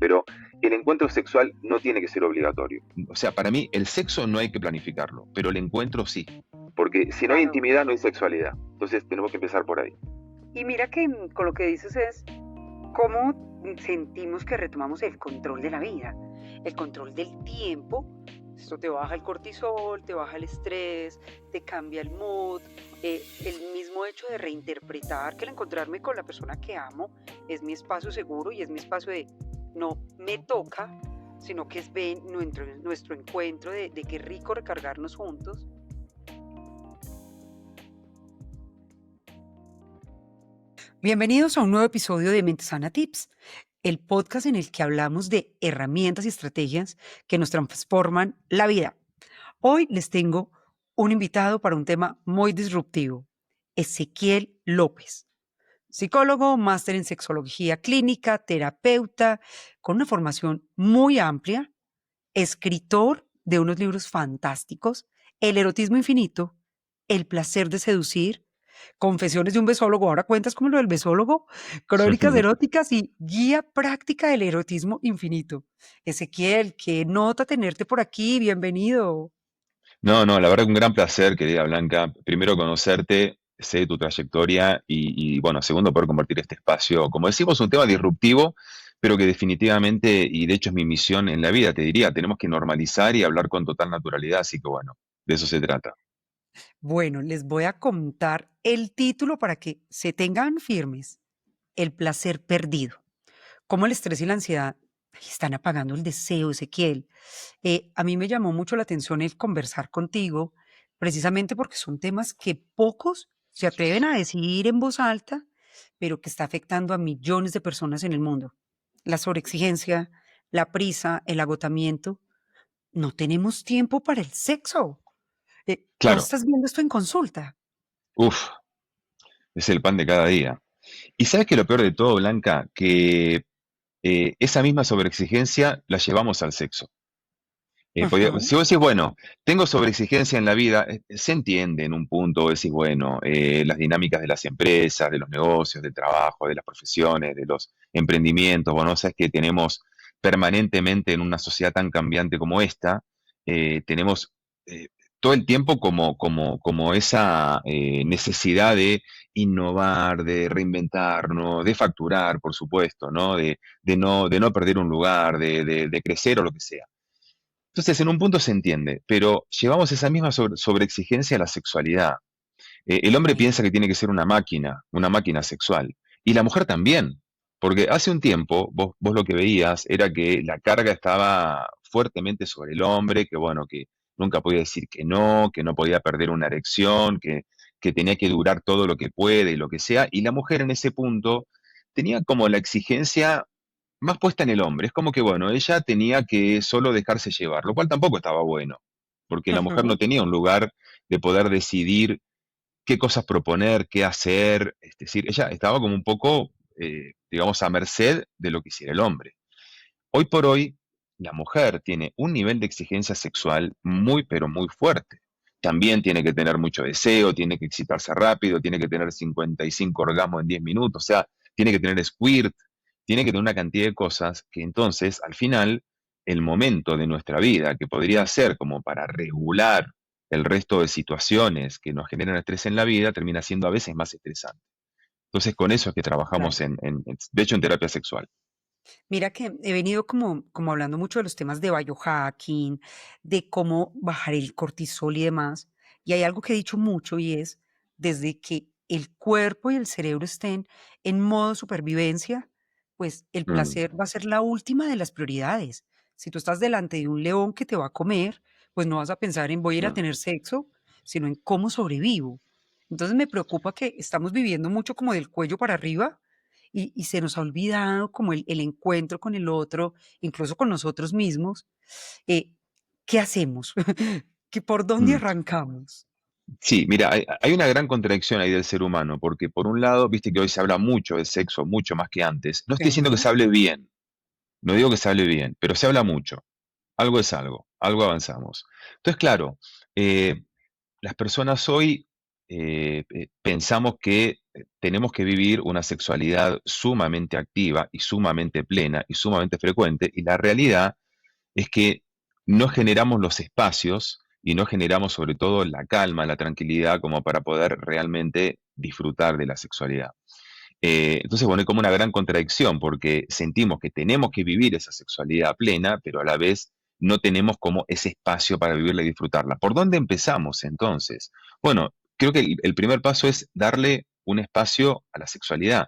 pero el encuentro sexual no tiene que ser obligatorio. O sea, para mí el sexo no hay que planificarlo, pero el encuentro sí. Porque si no hay Claro. intimidad, no hay sexualidad. Entonces tenemos que empezar por ahí. Y mira que con lo que dices es cómo sentimos que retomamos el control de la vida, el control del tiempo. Esto te baja el cortisol, te baja el estrés, te cambia el mood. El mismo hecho de reinterpretar que el encontrarme con la persona que amo es mi espacio seguro y es mi espacio de no me toca, sino que es nuestro encuentro de qué rico recargarnos juntos. Bienvenidos a un nuevo episodio de Mente Sana Tips, el podcast en el que hablamos de herramientas y estrategias que nos transforman la vida. Hoy les tengo un invitado para un tema muy disruptivo, Ezequiel López, psicólogo, máster en sexología clínica, terapeuta, con una formación muy amplia, escritor de unos libros fantásticos, El erotismo infinito, El placer de seducir, Confesiones de un besólogo, ahora cuentas como lo del besólogo, Crónicas eróticas y Guía práctica del erotismo infinito. Ezequiel, qué nota tenerte por aquí, bienvenido. No, no, la verdad que un gran placer, querida Blanca. Primero conocerte, sé tu trayectoria bueno, segundo poder compartir este espacio. Como decimos, un tema disruptivo, pero que definitivamente, y de hecho es mi misión en la vida, te diría, tenemos que normalizar y hablar con total naturalidad, así que bueno, de eso se trata. Bueno, les voy a contar el título para que se tengan firmes. El placer perdido. Cómo el estrés y la ansiedad están apagando el deseo, Ezequiel. A mí me llamó mucho la atención el conversar contigo, precisamente porque son temas que pocos se atreven a decir en voz alta, pero que está afectando a millones de personas en el mundo. La sobreexigencia, la prisa, el agotamiento. No tenemos tiempo para el sexo. Tú Claro, estás viendo esto en consulta. uff, es el pan de cada día. Y sabes que lo peor de todo, Blanca, que esa misma sobreexigencia la llevamos al sexo. Ajá. Si vos decís, bueno, tengo sobreexigencia en la vida, se entiende en un punto, vos decís, bueno, las dinámicas de las empresas, de los negocios, del trabajo, de las profesiones, de los emprendimientos, bueno, sabes que tenemos permanentemente en una sociedad tan cambiante como esta, tenemos eh, todo el tiempo como esa necesidad de innovar, de reinventarnos, de facturar, por supuesto, ¿no? De no perder un lugar, de crecer o lo que sea. Entonces, en un punto se entiende, pero llevamos esa misma sobreexigencia a la sexualidad. El hombre Bueno. piensa que tiene que ser una máquina sexual, y la mujer también, porque hace un tiempo vos lo que veías era que la carga estaba fuertemente sobre el hombre, que bueno, que nunca podía decir que no podía perder una erección, que tenía que durar todo lo que puede y lo que sea, y la mujer en ese punto tenía como la exigencia más puesta en el hombre. Es como que, bueno, ella tenía que solo dejarse llevar, lo cual tampoco estaba bueno, porque la mujer Ujú. no tenía un lugar de poder decidir qué cosas proponer, qué hacer. Es decir, ella estaba como un poco, digamos, a merced de lo que hiciera el hombre. Hoy por hoy, la mujer tiene un nivel de exigencia sexual muy, pero muy fuerte. También tiene que tener mucho deseo, tiene que excitarse rápido, tiene que tener 55 orgasmos en 10 minutos, o sea, tiene que tener squirt, tiene que tener una cantidad de cosas que entonces, al final, el momento de nuestra vida que podría ser como para regular el resto de situaciones que nos generan estrés en la vida, termina siendo a veces más estresante. Entonces, con eso es que Claro. trabajamos de hecho, en terapia sexual. Mira que he venido como hablando mucho de los temas de biohacking, de cómo bajar el cortisol y demás. Y hay algo que he dicho mucho y es, desde que el cuerpo y el cerebro estén en modo supervivencia, pues el Mm, placer va a ser la última de las prioridades. Si tú estás delante de un león que te va a comer, pues no vas a pensar en voy a ir a mm. tener sexo, sino en cómo sobrevivo. Entonces me preocupa que estamos viviendo mucho como del cuello para arriba y se nos ha olvidado como el encuentro con el otro, incluso con nosotros mismos. Eh, ¿Qué hacemos? ¿Por dónde Mm. arrancamos? Sí, mira, hay una gran contradicción ahí del ser humano, porque por un lado, viste que hoy se habla mucho de sexo, mucho más que antes. No estoy diciendo que Ajá. se hable bien, no digo que se hable bien, pero se habla mucho. Algo es algo avanzamos. Entonces, claro, las personas hoy pensamos que tenemos que vivir una sexualidad sumamente activa y sumamente plena y sumamente frecuente, y la realidad es que no generamos los espacios y no generamos sobre todo la calma, la tranquilidad como para poder realmente disfrutar de la sexualidad. Entonces, bueno, hay como una gran contradicción porque sentimos que tenemos que vivir esa sexualidad plena, pero a la vez no tenemos como ese espacio para vivirla y disfrutarla. ¿Por dónde empezamos entonces? Bueno, creo que el primer paso es darle un espacio a la sexualidad,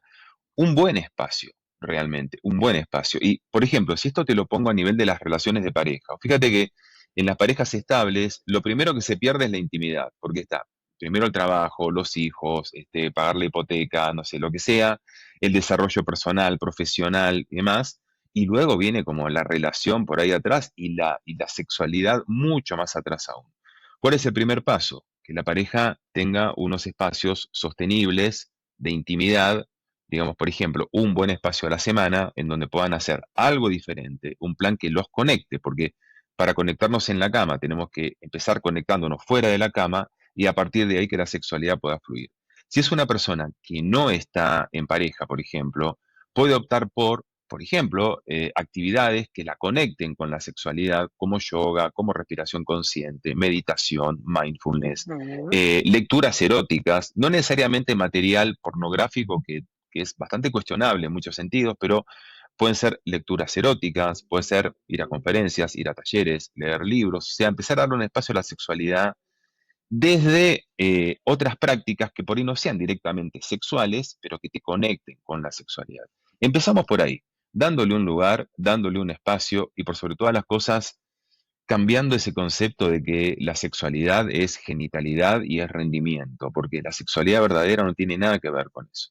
un buen espacio, realmente, un buen espacio. Y, por ejemplo, si esto te lo pongo a nivel de las relaciones de pareja, fíjate que en las parejas estables, lo primero que se pierde es la intimidad, porque está primero el trabajo, los hijos, pagar la hipoteca, no sé, lo que sea, el desarrollo personal, profesional y demás, y luego viene como la relación por ahí atrás y la sexualidad mucho más atrás aún. ¿Cuál es el primer paso? Que la pareja tenga unos espacios sostenibles de intimidad, digamos, por ejemplo, un buen espacio a la semana en donde puedan hacer algo diferente, un plan que los conecte, porque para conectarnos en la cama tenemos que empezar conectándonos fuera de la cama y a partir de ahí que la sexualidad pueda fluir. Si es una persona que no está en pareja, por ejemplo, puede optar por ejemplo, actividades que la conecten con la sexualidad, como yoga, como respiración consciente, meditación, mindfulness, Ujú. lecturas eróticas, no necesariamente material pornográfico que es bastante cuestionable en muchos sentidos, pero pueden ser lecturas eróticas, puede ser ir a conferencias, ir a talleres, leer libros, o sea, empezar a darle un espacio a la sexualidad desde otras prácticas que por ahí no sean directamente sexuales, pero que te conecten con la sexualidad. Empezamos por ahí, dándole un lugar, dándole un espacio y por sobre todas las cosas, cambiando ese concepto de que la sexualidad es genitalidad y es rendimiento, porque la sexualidad verdadera no tiene nada que ver con eso.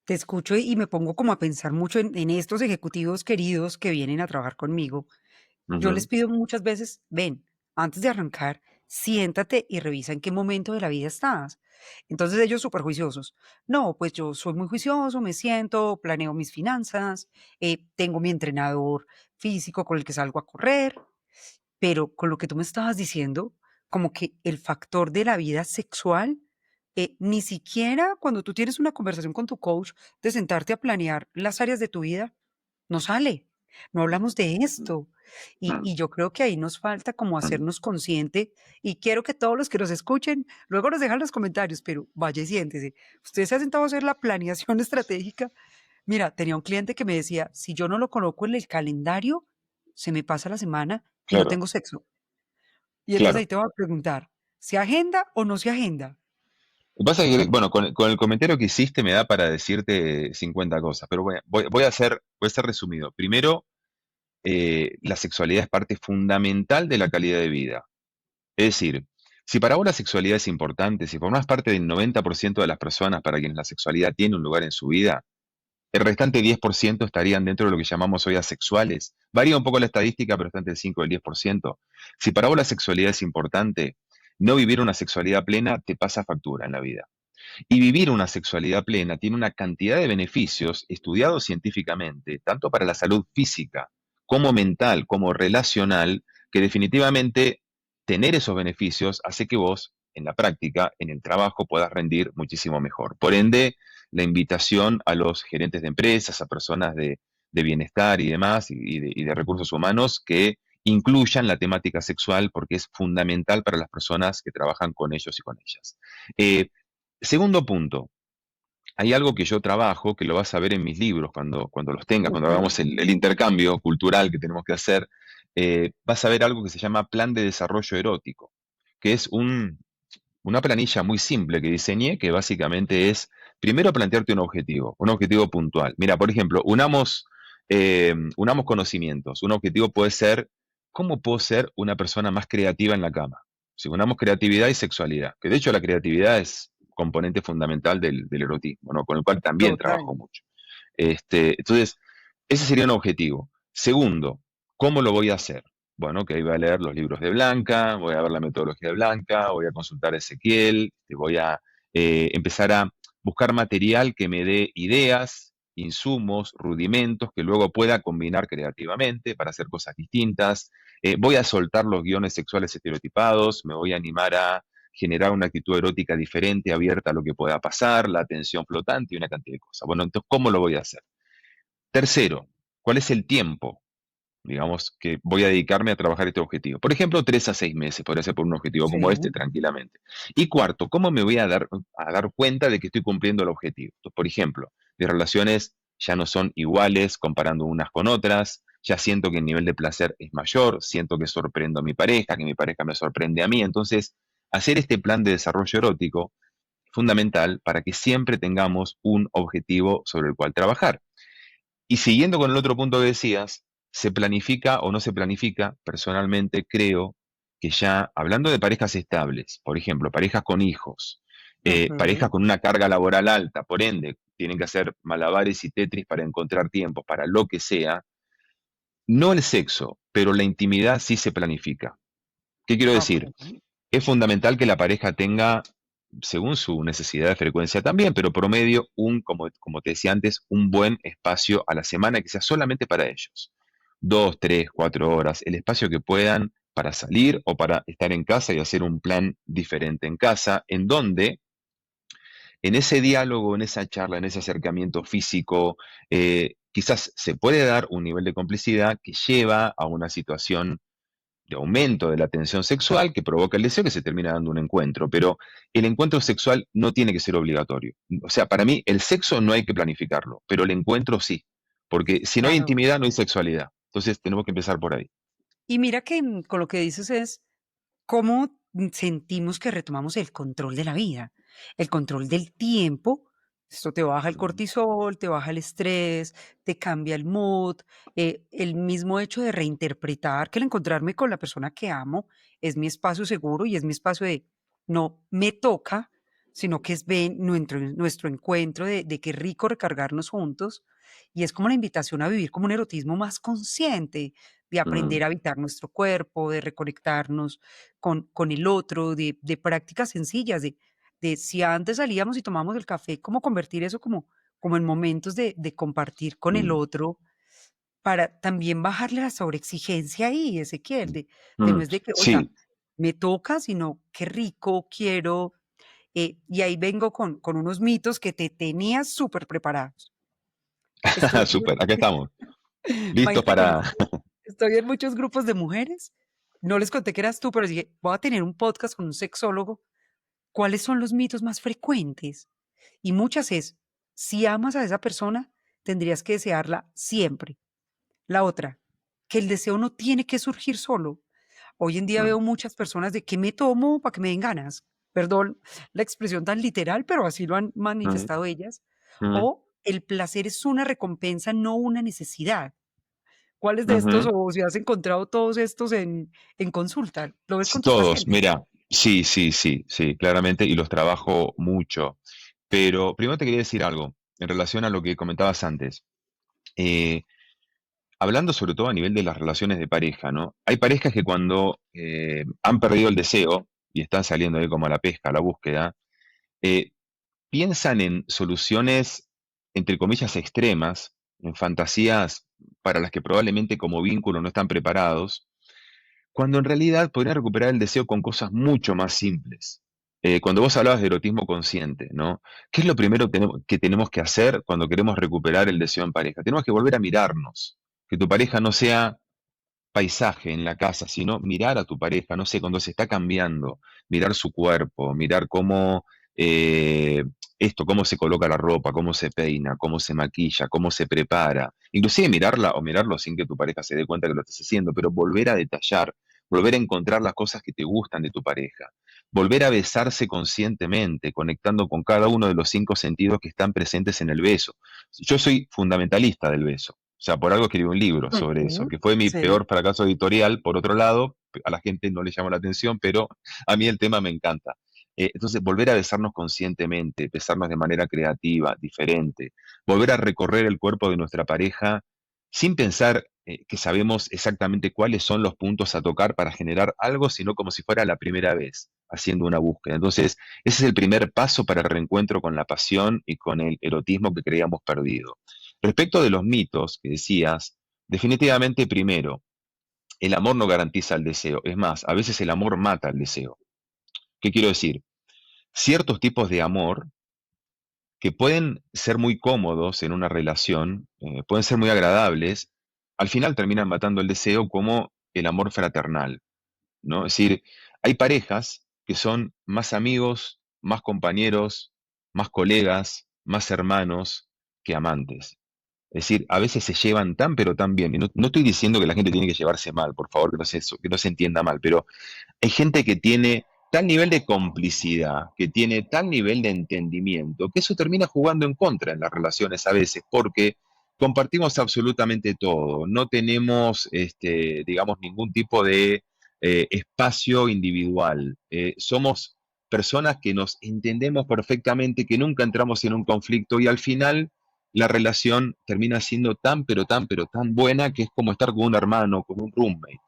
Te escucho y me pongo como a pensar mucho en estos ejecutivos queridos que vienen a trabajar conmigo. Yo les Ujú, pido muchas veces, ven, antes de arrancar, siéntate y revisa en qué momento de la vida estás. Entonces ellos súper juiciosos. No, pues yo soy muy juicioso, me siento, planeo mis finanzas, tengo mi entrenador físico con el que salgo a correr, pero con lo que tú me estabas diciendo, como que el factor de la vida sexual, ni siquiera cuando tú tienes una conversación con tu coach de sentarte a planear las áreas de tu vida, no sale. No hablamos de esto. mm, Y yo creo que ahí nos falta como mm. hacernos consciente y quiero que todos los que nos escuchen, luego nos dejan los comentarios, pero vaya y siéntese. ¿Usted se ha sentado a hacer la planeación estratégica? Mira, tenía un cliente que me decía, si yo no lo coloco en el calendario, se me pasa la semana y no Claro, tengo sexo. Y entonces ahí claro. te voy a preguntar, ¿se agenda o no se agenda? Lo que pasa es que, bueno, con el comentario que hiciste me da para decirte 50 cosas, pero voy a ser resumido. Primero, la sexualidad es parte fundamental de la calidad de vida. Es decir, si para vos la sexualidad es importante, si formás parte del 90% de las personas para quienes la sexualidad tiene un lugar en su vida, el restante 10% estarían dentro de lo que llamamos hoy asexuales. Varía un poco la estadística, pero está entre el 5 y el 10%. Si para vos la sexualidad es importante, no vivir una sexualidad plena te pasa factura en la vida. Y vivir una sexualidad plena tiene una cantidad de beneficios estudiados científicamente, tanto para la salud física como mental, como relacional, que definitivamente tener esos beneficios hace que vos, en la práctica, en el trabajo, puedas rendir muchísimo mejor. Por ende, la invitación a los gerentes de empresas, a personas de bienestar y demás, y de recursos humanos, que incluyan la temática sexual porque es fundamental para las personas que trabajan con ellos y con ellas. Eh, Segundo punto, hay algo que yo trabajo, que lo vas a ver en mis libros cuando los tengas, cuando Ujú. hagamos el intercambio cultural que tenemos que hacer, vas a ver algo que se llama plan de desarrollo erótico, que es una planilla muy simple que diseñé, que básicamente es, primero plantearte un objetivo puntual. Mira, por ejemplo, unamos conocimientos. Un objetivo puede ser, ¿cómo puedo ser una persona más creativa en la cama? Si unamos creatividad y sexualidad, que de hecho la creatividad es componente fundamental del erotismo, ¿no? Con el cual también Total. trabajo mucho. Entonces, ese sería un objetivo. Segundo, ¿cómo lo voy a hacer? Bueno, que ahí voy a leer los libros de Blanca, voy a ver la metodología de Blanca, voy a consultar a Ezequiel, voy a empezar a buscar material que me dé ideas, insumos, rudimentos que luego pueda combinar creativamente para hacer cosas distintas. Voy a soltar los guiones sexuales estereotipados, me voy a animar a generar una actitud erótica diferente, abierta a lo que pueda pasar, la atención flotante y una cantidad de cosas. Bueno, entonces, ¿cómo lo voy a hacer? Tercero, ¿cuál es el tiempo? Digamos que voy a dedicarme a trabajar este objetivo. Por ejemplo, 3 a 6 meses, podría ser por un objetivo como este, Sí. tranquilamente. Y cuarto, ¿cómo me voy a dar cuenta de que estoy cumpliendo el objetivo? Entonces, por ejemplo, mis relaciones ya no son iguales comparando unas con otras, ya siento que el nivel de placer es mayor, siento que sorprendo a mi pareja, que mi pareja me sorprende a mí. Entonces, hacer este plan de desarrollo erótico es fundamental para que siempre tengamos un objetivo sobre el cual trabajar. Y siguiendo con el otro punto que decías, ¿se planifica o no se planifica? Personalmente creo que ya, hablando de parejas estables, por ejemplo, parejas con hijos, parejas Ujú. con una carga laboral alta, por ende, tienen que hacer malabares y tetris para encontrar tiempo, para lo que sea, no el sexo, pero la intimidad sí se planifica. ¿Qué quiero decir? Ok. Es fundamental que la pareja tenga, según su necesidad de frecuencia también, pero promedio, como te decía antes, un buen espacio a la semana que sea solamente para ellos. 2, 3, 4 horas, el espacio que puedan para salir o para estar en casa y hacer un plan diferente en casa, en donde en ese diálogo, en esa charla, en ese acercamiento físico, quizás se puede dar un nivel de complicidad que lleva a una situación de aumento de la tensión sexual que provoca el deseo que se termina dando un encuentro, pero el encuentro sexual no tiene que ser obligatorio. O sea, para mí el sexo no hay que planificarlo, pero el encuentro sí, porque si no hay Claro. intimidad no hay sexualidad. Entonces tenemos que empezar por ahí. Y mira que con lo que dices es cómo sentimos que retomamos el control de la vida, el control del tiempo. Esto te baja el Mm, cortisol, te baja el estrés, te cambia el mood, el mismo hecho de reinterpretar que el encontrarme con la persona que amo es mi espacio seguro y es mi espacio de no me toca, sino que es ven nuestro encuentro de qué rico recargarnos juntos. Y es como la invitación a vivir como un erotismo más consciente, de mm, aprender a habitar nuestro cuerpo, de reconectarnos con el otro, de prácticas sencillas, de si antes salíamos y tomábamos el café, cómo convertir eso como en momentos de compartir con el mm, otro, para también bajarle la sobreexigencia ahí, Ezequiel, de no mm. es de que: "Oiga, Sí, me toca", sino: "Qué rico, quiero", y ahí vengo con unos mitos que te tenías súper preparados. Estoy súper, acá estamos, listos imagínate que para... estoy en muchos grupos de mujeres. No les conté que eras tú, pero dije: "Voy a tener un podcast con un sexólogo. ¿Cuáles son los mitos más frecuentes?". Y muchas es: si amas a esa persona, tendrías que desearla siempre. La otra, que el deseo no tiene que surgir solo. Hoy en día Mm, veo muchas personas de: "¿Qué me tomo para que me den ganas?". Perdón la expresión tan literal, pero así lo han mm, manifestado ellas. mm, O el placer es una recompensa, no una necesidad. ¿Cuáles de estos ujú. o si has encontrado todos estos en consulta? ¿Lo ves Sí, con tus todos, pacientes? mira, sí, sí, sí, sí, claramente, y los trabajo mucho. Pero primero te quería decir algo en relación a lo que comentabas antes. Eh, Hablando sobre todo a nivel de las relaciones de pareja, ¿no? Hay parejas que cuando han perdido el deseo y están saliendo ahí como a la pesca, a la búsqueda, eh, piensan en soluciones, entre comillas, extremas, en fantasías para las que probablemente como vínculo no están preparados, cuando en realidad podrían recuperar el deseo con cosas mucho más simples. Cuando vos hablabas de erotismo consciente, ¿no? ¿Qué es lo primero que tenemos que hacer cuando queremos recuperar el deseo en pareja? Tenemos que volver a mirarnos, que tu pareja no sea paisaje en la casa, sino mirar a tu pareja, no sé, cuando se está cambiando, mirar su cuerpo, mirar cómo eh, cómo se coloca la ropa, cómo se peina, cómo se maquilla, cómo se prepara. Inclusive mirarla o mirarlo sin que tu pareja se dé cuenta que lo estás haciendo, pero volver a detallar, volver a encontrar las cosas que te gustan de tu pareja, volver a besarse conscientemente, conectando con cada uno de los 5 sentidos que están presentes en el beso. Yo soy fundamentalista del beso. O sea, por algo escribí un libro sobre eso, Ujú. que fue mi Sí. peor fracaso editorial. Por otro lado, a la gente no le llama la atención, pero a mí el tema me encanta. Entonces, volver a besarnos conscientemente, besarnos de manera creativa, diferente, volver a recorrer el cuerpo de nuestra pareja sin pensar que sabemos exactamente cuáles son los puntos a tocar para generar algo, sino como si fuera la primera vez, haciendo una búsqueda. Entonces, ese es el primer paso para el reencuentro con la pasión y con el erotismo que creíamos perdido. Respecto de los mitos que decías, definitivamente primero, el amor no garantiza el deseo. Es más, a veces el amor mata el deseo. ¿Qué quiero decir? Ciertos tipos de amor que pueden ser muy cómodos en una relación, pueden ser muy agradables, al final terminan matando el deseo como el amor fraternal, ¿no? Es decir, hay parejas que son más amigos, más compañeros, más colegas, más hermanos que amantes. Es decir, a veces se llevan tan pero tan bien. Y no estoy diciendo que la gente tiene que llevarse mal, por favor, que no se entienda mal, pero hay gente que tiene tal nivel de complicidad, que tiene tal nivel de entendimiento, que eso termina jugando en contra en las relaciones a veces, porque compartimos absolutamente todo, no tenemos, digamos, ningún tipo de espacio individual. Somos personas que nos entendemos perfectamente, que nunca entramos en un conflicto y al final la relación termina siendo tan, pero tan, pero tan buena que es como estar con un hermano, como un roommate,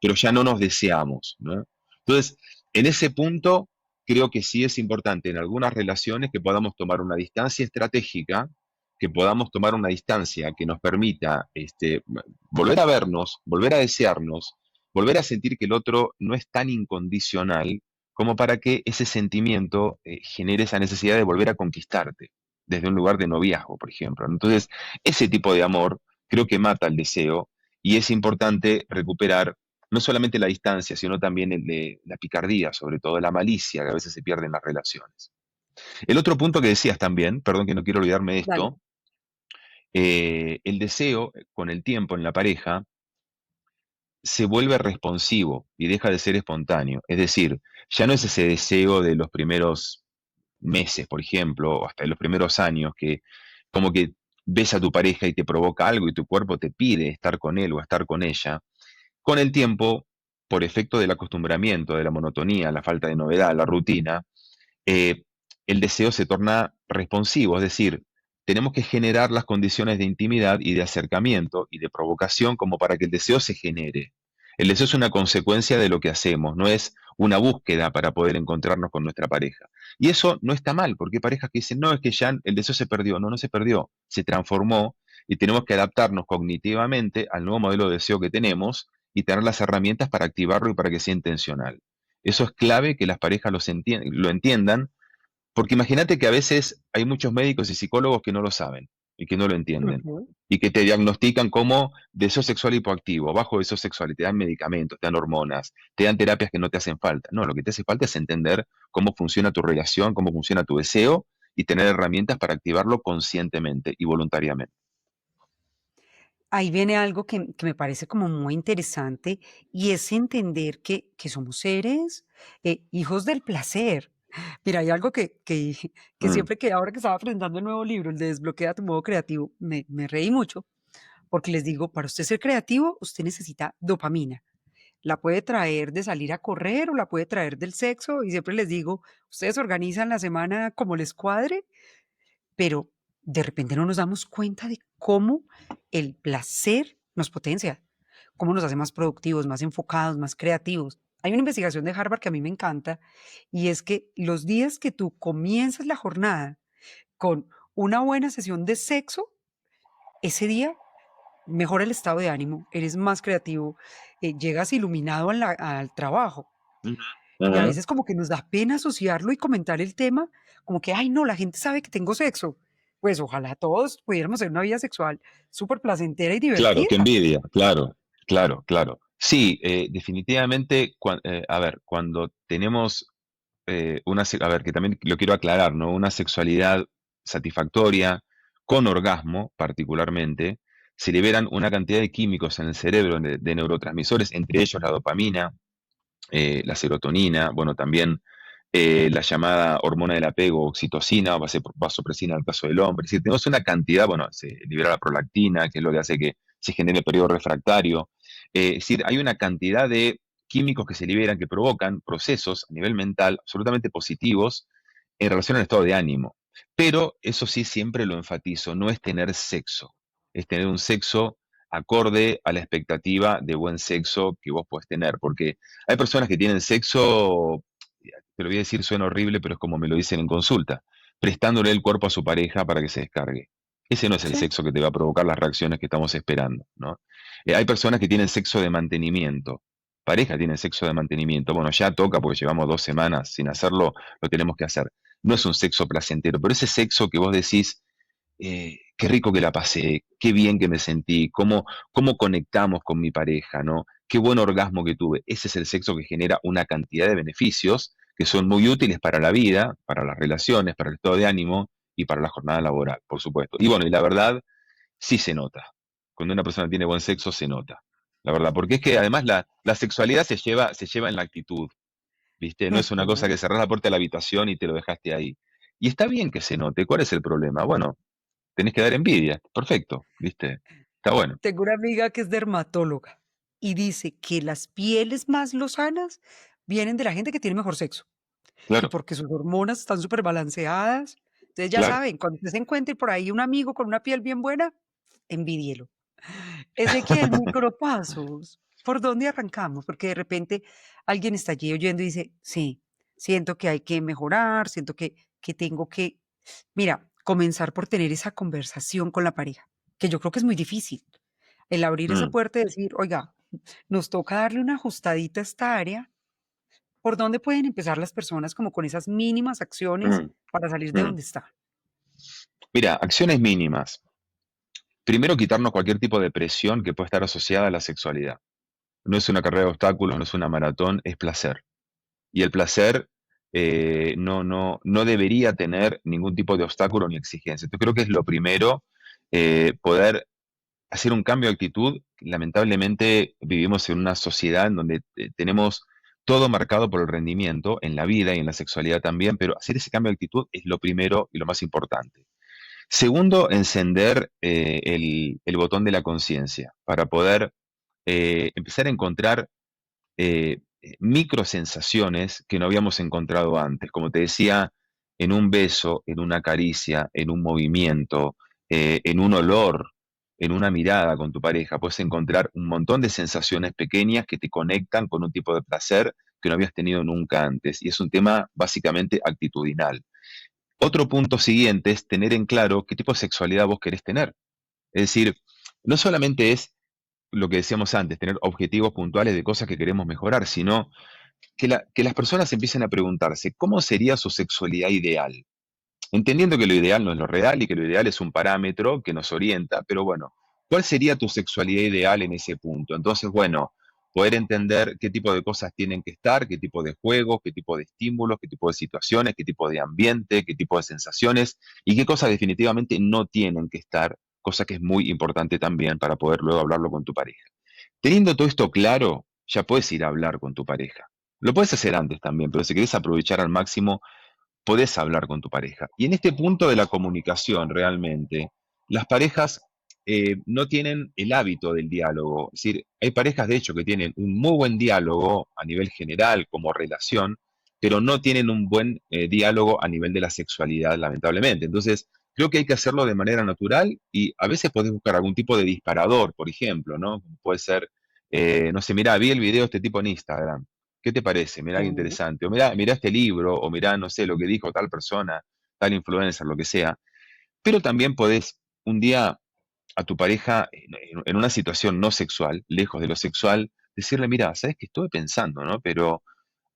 pero ya no nos deseamos, ¿no? Entonces, en ese punto, creo que sí es importante en algunas relaciones que podamos tomar una distancia estratégica, que podamos tomar una distancia que nos permita volver a vernos, volver a desearnos, volver a sentir que el otro no es tan incondicional como para que ese sentimiento genere esa necesidad de volver a conquistarte desde un lugar de noviazgo, por ejemplo. Entonces, ese tipo de amor creo que mata el deseo y es importante recuperar no solamente la distancia, sino también la picardía, sobre todo la malicia que a veces se pierde en las relaciones. El otro punto que decías también, perdón que no quiero olvidarme de Dale. esto, el deseo con el tiempo en la pareja se vuelve responsivo y deja de ser espontáneo. Es decir, ya no es ese deseo de los primeros meses, por ejemplo, o hasta de los primeros años, que como que ves a tu pareja y te provoca algo y tu cuerpo te pide estar con él o estar con ella. Con el tiempo, por efecto del acostumbramiento, de la monotonía, la falta de novedad, la rutina, eh, el deseo se torna responsivo, es decir, tenemos que generar las condiciones de intimidad y de acercamiento y de provocación como para que el deseo se genere. El deseo es una consecuencia de lo que hacemos, no es una búsqueda para poder encontrarnos con nuestra pareja. Y eso no está mal, porque hay parejas que dicen, no, es que ya el deseo se perdió. No, no se perdió, se transformó y tenemos que adaptarnos cognitivamente al nuevo modelo de deseo que tenemos y tener las herramientas para activarlo y para que sea intencional. Eso es clave que las parejas lo entiendan, porque imagínate que a veces hay muchos médicos y psicólogos que no lo saben y que no lo entienden Ujú. y que te diagnostican como deseo sexual hipoactivo, bajo deseo sexual, y te dan medicamentos, te dan hormonas, te dan terapias que no te hacen falta. No, lo que te hace falta es entender cómo funciona tu relación, cómo funciona tu deseo y tener herramientas para activarlo conscientemente y voluntariamente. Ahí viene algo que me parece como muy interesante y es entender que somos seres, hijos del placer. Mira, hay algo que Mm, siempre que ahora que estaba presentando el nuevo libro, el de Desbloquea tu modo creativo, me reí mucho porque les digo, para usted ser creativo, usted necesita dopamina. La puede traer de salir a correr o la puede traer del sexo y siempre les digo, ustedes organizan la semana como les cuadre, pero de repente no nos damos cuenta de cómo el placer nos potencia, cómo nos hace más productivos, más enfocados, más creativos. Hay una investigación de Harvard que a mí me encanta y es que los días que tú comienzas la jornada con una buena sesión de sexo, ese día mejora el estado de ánimo, eres más creativo, llegas iluminado al trabajo. ujú, Y a ujú. veces como que nos da pena asociarlo y comentar el tema, como que, ay, no, la gente sabe que tengo sexo. Pues ojalá todos pudiéramos tener una vida sexual súper placentera y Claro, qué divertida. envidia, claro, claro, claro. Sí, definitivamente, a ver, cuando tenemos a ver, que también lo quiero aclarar, ¿no? Una sexualidad satisfactoria, con orgasmo particularmente, se liberan una cantidad de químicos en el cerebro, de neurotransmisores, entre ellos la dopamina, la serotonina, bueno, también la llamada hormona del apego, oxitocina, o vasopresina en el caso del hombre. Es decir, tenemos una cantidad, bueno, se libera la prolactina, que es lo que hace que se genere el periodo refractario. Es decir, hay una cantidad de químicos que se liberan que provocan procesos a nivel mental absolutamente positivos en relación al estado de ánimo. Pero eso sí, siempre lo enfatizo, no es tener sexo, es tener un sexo acorde a la expectativa de buen sexo que vos podés tener, porque hay personas que tienen sexo, te lo voy a decir, suena horrible, pero es como me lo dicen en consulta, prestándole el cuerpo a su pareja para que se descargue. Ese no es el Sí. sexo que te va a provocar las reacciones que estamos esperando, ¿no? Hay personas que tienen sexo de mantenimiento, pareja tienen sexo de mantenimiento, bueno, ya toca porque llevamos 2 semanas sin hacerlo, lo tenemos que hacer. No es un sexo placentero, pero ese sexo que vos decís, qué rico que la pasé, qué bien que me sentí, cómo conectamos con mi pareja, ¿no? Qué buen orgasmo que tuve. Ese es el sexo que genera una cantidad de beneficios que son muy útiles para la vida, para las relaciones, para el estado de ánimo y para la jornada laboral, por supuesto. Y bueno, y la verdad, sí se nota. Cuando una persona tiene buen sexo, se nota. La verdad, porque es que además la sexualidad se lleva en la actitud, ¿viste? No es una cosa Ujú. que cerrás la puerta de la habitación y te lo dejaste ahí. Y está bien que se note. ¿Cuál es el problema? Bueno, tenés que dar envidia. Perfecto, ¿viste? Está bueno. Tengo una amiga que es dermatóloga y dice que las pieles más lozanas vienen de la gente que tiene mejor sexo, que Claro, porque sus hormonas están superbalanceadas. Entonces, ya claro. saben, cuando usted se encuentre por ahí un amigo con una piel bien buena, envidielo. Ezequiel, micropasos, ¿por dónde arrancamos? Porque de repente alguien está allí oyendo y dice: "Sí, siento que hay que mejorar, siento que tengo que", mira, comenzar por tener esa conversación con la pareja, que yo creo que es muy difícil. El abrir esa Mm, puerta y decir: "Oiga, nos toca darle una ajustadita a esta área". ¿Por dónde pueden empezar las personas como con esas mínimas acciones mm, para salir de mm. donde está? Mira, acciones mínimas. Primero, quitarnos cualquier tipo de presión que pueda estar asociada a la sexualidad. No es una carrera de obstáculos, no es una maratón, es placer. Y el placer no debería tener ningún tipo de obstáculo ni exigencia. Entonces creo que es lo primero, poder hacer un cambio de actitud. Lamentablemente vivimos en una sociedad en donde tenemos todo marcado por el rendimiento en la vida y en la sexualidad también, pero hacer ese cambio de actitud es lo primero y lo más importante. Segundo, encender el botón de la conciencia para poder empezar a encontrar microsensaciones que no habíamos encontrado antes. Como te decía, en un beso, en una caricia, en un movimiento, en un olor, en una mirada con tu pareja, puedes encontrar un montón de sensaciones pequeñas que te conectan con un tipo de placer que no habías tenido nunca antes. Y es un tema básicamente actitudinal. Otro punto siguiente es tener en claro qué tipo de sexualidad vos querés tener. Es decir, no solamente es lo que decíamos antes, tener objetivos puntuales de cosas que queremos mejorar, sino que las personas empiecen a preguntarse, ¿cómo sería su sexualidad ideal? Entendiendo que lo ideal no es lo real y que lo ideal es un parámetro que nos orienta, pero bueno, ¿cuál sería tu sexualidad ideal en ese punto? Entonces, bueno, poder entender qué tipo de cosas tienen que estar, qué tipo de juegos, qué tipo de estímulos, qué tipo de situaciones, qué tipo de ambiente, qué tipo de sensaciones y qué cosas definitivamente no tienen que estar, cosa que es muy importante también para poder luego hablarlo con tu pareja. Teniendo todo esto claro, ya puedes ir a hablar con tu pareja. Lo puedes hacer antes también, pero si querés aprovechar al máximo, podés hablar con tu pareja. Y en este punto de la comunicación, realmente, las parejas no tienen el hábito del diálogo. Es decir, hay parejas, de hecho, que tienen un muy buen diálogo a nivel general como relación, pero no tienen un buen diálogo a nivel de la sexualidad, lamentablemente. Entonces, creo que hay que hacerlo de manera natural y a veces podés buscar algún tipo de disparador, por ejemplo, ¿no? Como puede ser, no sé, mira, vi el video de este tipo en Instagram. ¿Qué te parece? Mirá qué Sí. interesante. O mirá este libro, o mirá, no sé, lo que dijo tal persona, tal influencer, lo que sea. Pero también podés un día a tu pareja, en una situación no sexual, lejos de lo sexual, decirle, mira, sabes que estuve pensando, ¿no? Pero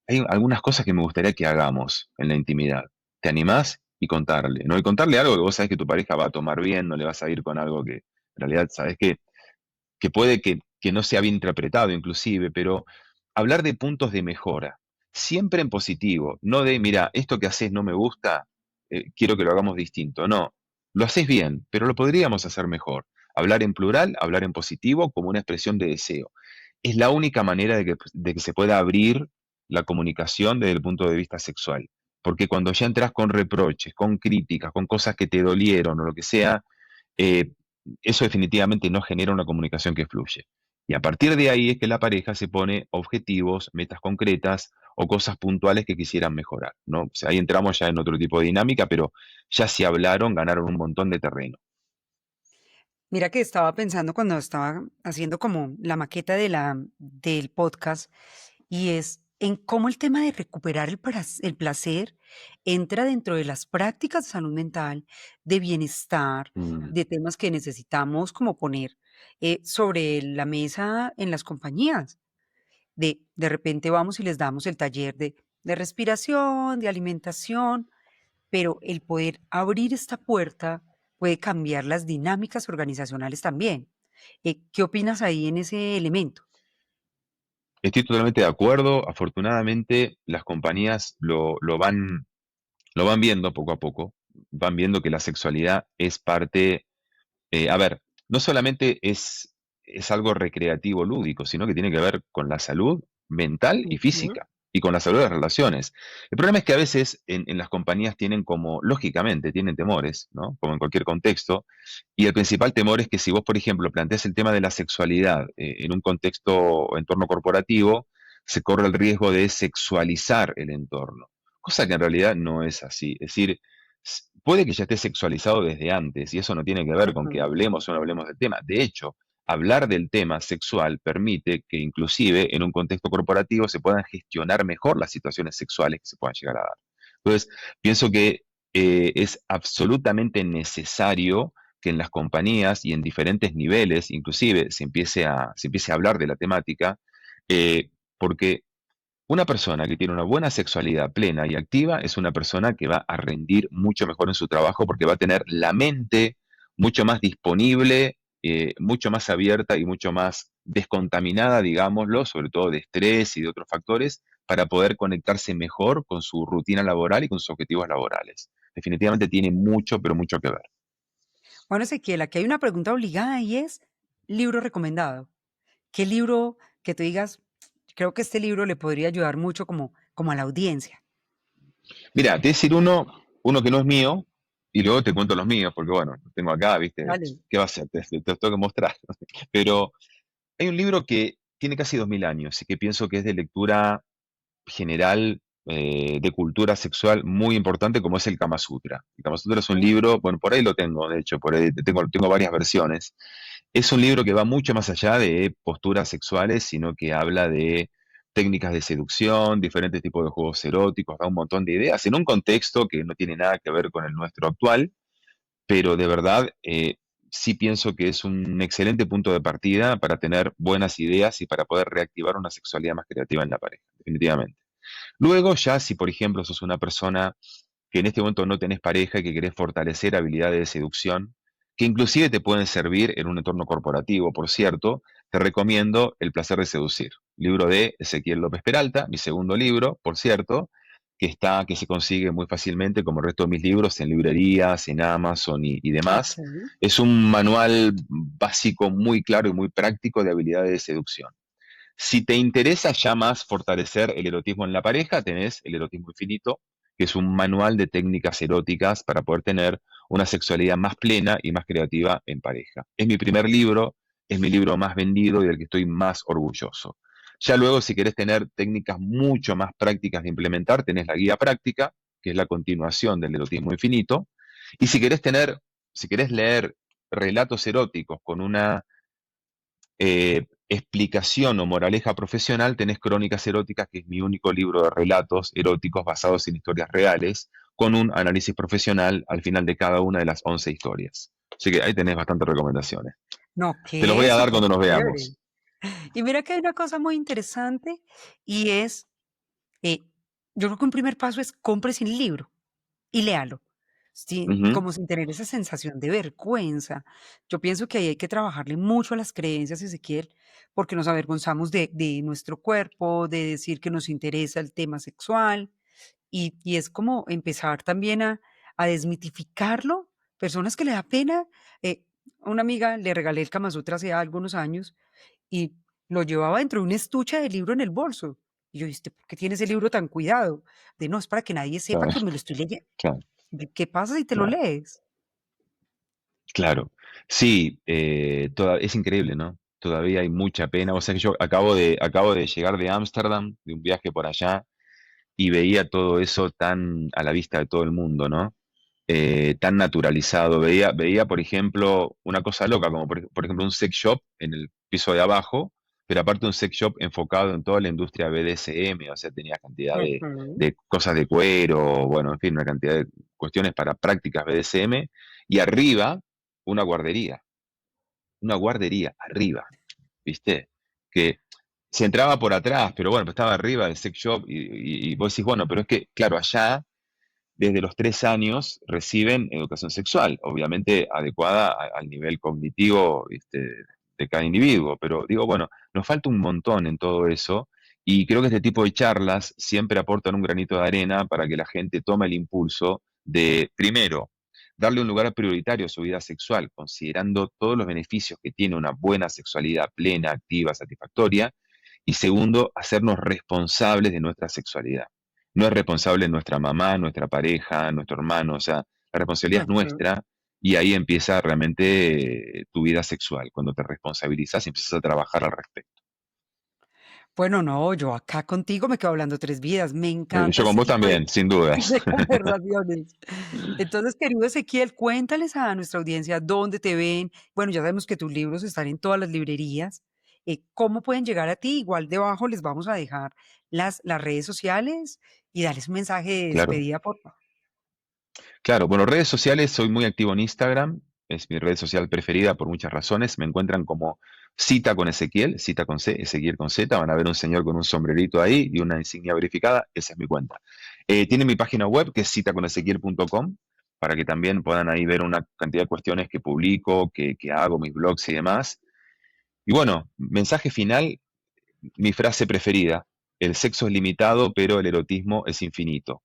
hay algunas cosas que me gustaría que hagamos en la intimidad. ¿Te animás? Y contarle, ¿no? Y contarle algo que vos sabés que tu pareja va a tomar bien, no le vas a ir con algo que en realidad sabés que puede que no sea bien interpretado inclusive, pero hablar de puntos de mejora, siempre en positivo, no de, mira, esto que haces no me gusta, quiero que lo hagamos distinto. No, lo haces bien, pero lo podríamos hacer mejor. Hablar en plural, hablar en positivo como una expresión de deseo. Es la única manera de que se pueda abrir la comunicación desde el punto de vista sexual. Porque cuando ya entras con reproches, con críticas, con cosas que te dolieron o lo que sea, eh, eso definitivamente no genera una comunicación que fluye. Y a partir de ahí es que la pareja se pone objetivos, metas concretas o cosas puntuales que quisieran mejorar, ¿no? O sea, ahí entramos ya en otro tipo de dinámica, pero ya se hablaron, ganaron un montón de terreno. Mira que estaba pensando cuando estaba haciendo como la maqueta del podcast, y es en cómo el tema de recuperar el placer entra dentro de las prácticas de salud mental, de bienestar, Mm, de temas que necesitamos como poner sobre la mesa en las compañías. de repente vamos y les damos el taller de respiración, de alimentación, pero el poder abrir esta puerta puede cambiar las dinámicas organizacionales también. ¿Qué opinas ahí en ese elemento? Estoy totalmente de acuerdo. Afortunadamente, las compañías lo van viendo poco a poco. Van viendo que la sexualidad es parte. A ver, no solamente es algo recreativo, lúdico, sino que tiene que ver con la salud mental y Ujú. física y con la salud de las relaciones. El problema es que a veces en las compañías tienen como, lógicamente, tienen temores, ¿no? Como en cualquier contexto. Y el principal temor es que si vos, por ejemplo, planteas el tema de la sexualidad en un contexto o entorno corporativo, se corre el riesgo de sexualizar el entorno, cosa que en realidad no es así. Es decir, puede que ya esté sexualizado desde antes y eso no tiene que ver con que Ujú. hablemos o no hablemos del tema. De hecho, hablar del tema sexual permite que inclusive en un contexto corporativo se puedan gestionar mejor las situaciones sexuales que se puedan llegar a dar. Entonces, pienso que es absolutamente necesario que en las compañías y en diferentes niveles, inclusive, se empiece a hablar de la temática, eh, porque una persona que tiene una buena sexualidad plena y activa es una persona que va a rendir mucho mejor en su trabajo porque va a tener la mente mucho más disponible, mucho más abierta y mucho más descontaminada, digámoslo, sobre todo de estrés y de otros factores, para poder conectarse mejor con su rutina laboral y con sus objetivos laborales. Definitivamente tiene mucho, pero mucho que ver. Bueno, Ezequiel, aquí hay una pregunta obligada y es, libro recomendado. ¿Qué libro que tú digas, creo que este libro le podría ayudar mucho como a la audiencia? Mira, te voy a decir uno que no es mío, y luego te cuento los míos, porque bueno, los tengo acá, ¿viste? Dale. ¿Qué va a ser? Te los tengo que mostrar. Pero hay un libro que tiene casi 2000 años y que pienso que es de lectura general, de cultura sexual muy importante, como es el Kama Sutra. El Kama Sutra es un libro, bueno, por ahí lo tengo, de hecho, por ahí tengo varias versiones. Es un libro que va mucho más allá de posturas sexuales, sino que habla de técnicas de seducción, diferentes tipos de juegos eróticos, da un montón de ideas en un contexto que no tiene nada que ver con el nuestro actual, pero de verdad sí pienso que es un excelente punto de partida para tener buenas ideas y para poder reactivar una sexualidad más creativa en la pareja, definitivamente. Luego ya si por ejemplo sos una persona que en este momento no tenés pareja y que querés fortalecer habilidades de seducción, que inclusive te pueden servir en un entorno corporativo, por cierto, te recomiendo El placer de seducir, libro de Ezequiel López Peralta, mi segundo libro, por cierto, que se consigue muy fácilmente, como el resto de mis libros, en librerías, en Amazon y demás. Ok. Es un manual básico muy claro y muy práctico de habilidades de seducción. Si te interesa ya más fortalecer el erotismo en la pareja, tenés El erotismo infinito, que es un manual de técnicas eróticas para poder tener una sexualidad más plena y más creativa en pareja. Es mi primer libro, es mi libro más vendido y del que estoy más orgulloso. Ya luego, si querés tener técnicas mucho más prácticas de implementar, tenés la guía práctica, que es la continuación del erotismo infinito. Y si querés leer relatos eróticos con una explicación o moraleja profesional, tenés Crónicas Eróticas, que es mi único libro de relatos eróticos basados en historias reales, con un análisis profesional al final de cada una de las 11 historias. Así que ahí tenés bastantes recomendaciones. No, Te los que voy es a dar súper cuando nos chévere. veamos. Y mira que hay una cosa muy interesante y es, eh, yo creo que un primer paso es cómprese el libro y léalo, Ujú. como sin tener esa sensación de vergüenza. Yo pienso que ahí hay que trabajarle mucho a las creencias, Ezequiel, porque nos avergonzamos de nuestro cuerpo, de decir que nos interesa el tema sexual, y es como empezar también a desmitificarlo. Personas que le da pena, a una amiga le regalé el Kama Sutra hace algunos años y lo llevaba dentro de un estuche de libro en el bolso. Y yo, ¿viste por qué tiene ese libro tan cuidado? De no, es para que nadie sepa Claro, que me lo estoy leyendo. claro, ¿Qué pasa si te lo claro, lees? claro. Sí, es increíble, ¿no? Todavía hay mucha pena. O sea que yo acabo de llegar de Ámsterdam, de un viaje por allá, y veía todo eso tan a la vista de todo el mundo, ¿no? Tan naturalizado. Veía, por ejemplo, una cosa loca, como por ejemplo un sex shop en el piso de abajo, pero aparte un sex shop enfocado en toda la industria BDSM, o sea, tenía cantidad Ujú. de cosas de cuero, bueno, en fin, una cantidad de cuestiones para prácticas BDSM, y arriba una guardería arriba, ¿viste? Que se entraba por atrás, pero bueno, pues estaba arriba del sex shop y vos decís, bueno, pero es que, claro, allá desde los 3 años reciben educación sexual, obviamente adecuada al nivel cognitivo de cada individuo, pero digo, bueno, nos falta un montón en todo eso y creo que este tipo de charlas siempre aportan un granito de arena para que la gente tome el impulso de, primero, darle un lugar prioritario a su vida sexual, considerando todos los beneficios que tiene una buena sexualidad plena, activa, satisfactoria, y segundo, hacernos responsables de nuestra sexualidad. No es responsable nuestra mamá, nuestra pareja, nuestro hermano, o sea, la responsabilidad es Ujú. nuestra y ahí empieza realmente tu vida sexual, cuando te responsabilizas y empiezas a trabajar al respecto. Bueno, no, yo acá contigo me quedo hablando 3 vidas. Me encanta Yo con este vos tipo de también, sin dudas. de conversaciones. Entonces, querido Ezequiel, cuéntales a nuestra audiencia dónde te ven. Bueno, ya sabemos que tus libros están en todas las librerías. ¿Cómo pueden llegar a ti? Igual debajo les vamos a dejar las redes sociales y darles un mensaje de Claro. despedida, porfa. Claro, bueno, redes sociales, soy muy activo en Instagram, es mi red social preferida por muchas razones. Me encuentran como Cita con Ezequiel, Cita con C, Ezequiel con Z. Van a ver un señor con un sombrerito ahí y una insignia verificada, esa es mi cuenta. Tiene mi página web que es citaconezequiel.com para que también puedan ahí ver una cantidad de cuestiones que publico, que hago, mis blogs y demás. Y bueno, mensaje final, mi frase preferida, el sexo es limitado, pero el erotismo es infinito.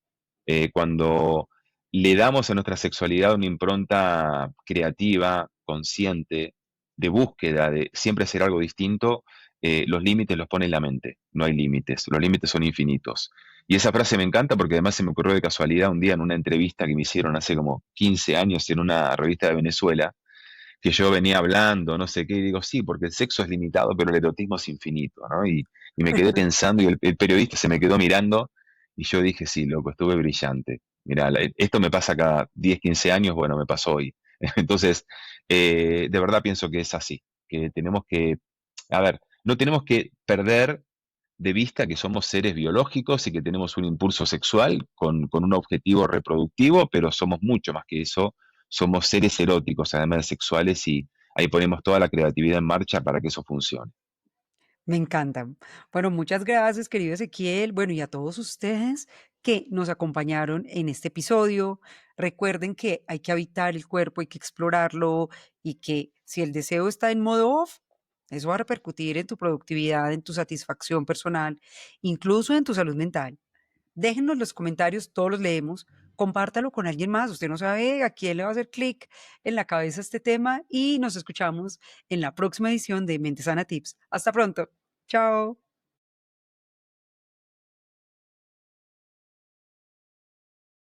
Cuando le damos a nuestra sexualidad una impronta creativa, consciente, de búsqueda, de siempre hacer algo distinto, los límites los pone en la mente. No hay límites, los límites son infinitos. Y esa frase me encanta porque además se me ocurrió de casualidad un día en una entrevista que me hicieron hace como 15 años en una revista de Venezuela, que yo venía hablando, no sé qué, y digo, sí, porque el sexo es limitado, pero el erotismo es infinito, ¿no? Y me quedé pensando y el periodista se me quedó mirando y yo dije, sí, loco, estuve brillante. Mira, esto me pasa cada 10 15 años, bueno, me pasó hoy. Entonces, de verdad pienso que es así, que tenemos que, a ver, no tenemos que perder de vista que somos seres biológicos y que tenemos un impulso sexual con un objetivo reproductivo, pero somos mucho más que eso, somos seres eróticos, además de sexuales, y ahí ponemos toda la creatividad en marcha para que eso funcione. Me encanta. Bueno, muchas gracias, querido Ezequiel. Bueno, y a todos ustedes que nos acompañaron en este episodio. Recuerden que hay que habitar el cuerpo, hay que explorarlo y que si el deseo está en modo off, eso va a repercutir en tu productividad, en tu satisfacción personal, incluso en tu salud mental. Déjenos los comentarios, todos los leemos. Compártalo con alguien más. Usted no sabe a quién le va a hacer clic en la cabeza este tema y nos escuchamos en la próxima edición de Mente Sana Tips. Hasta pronto. Chao.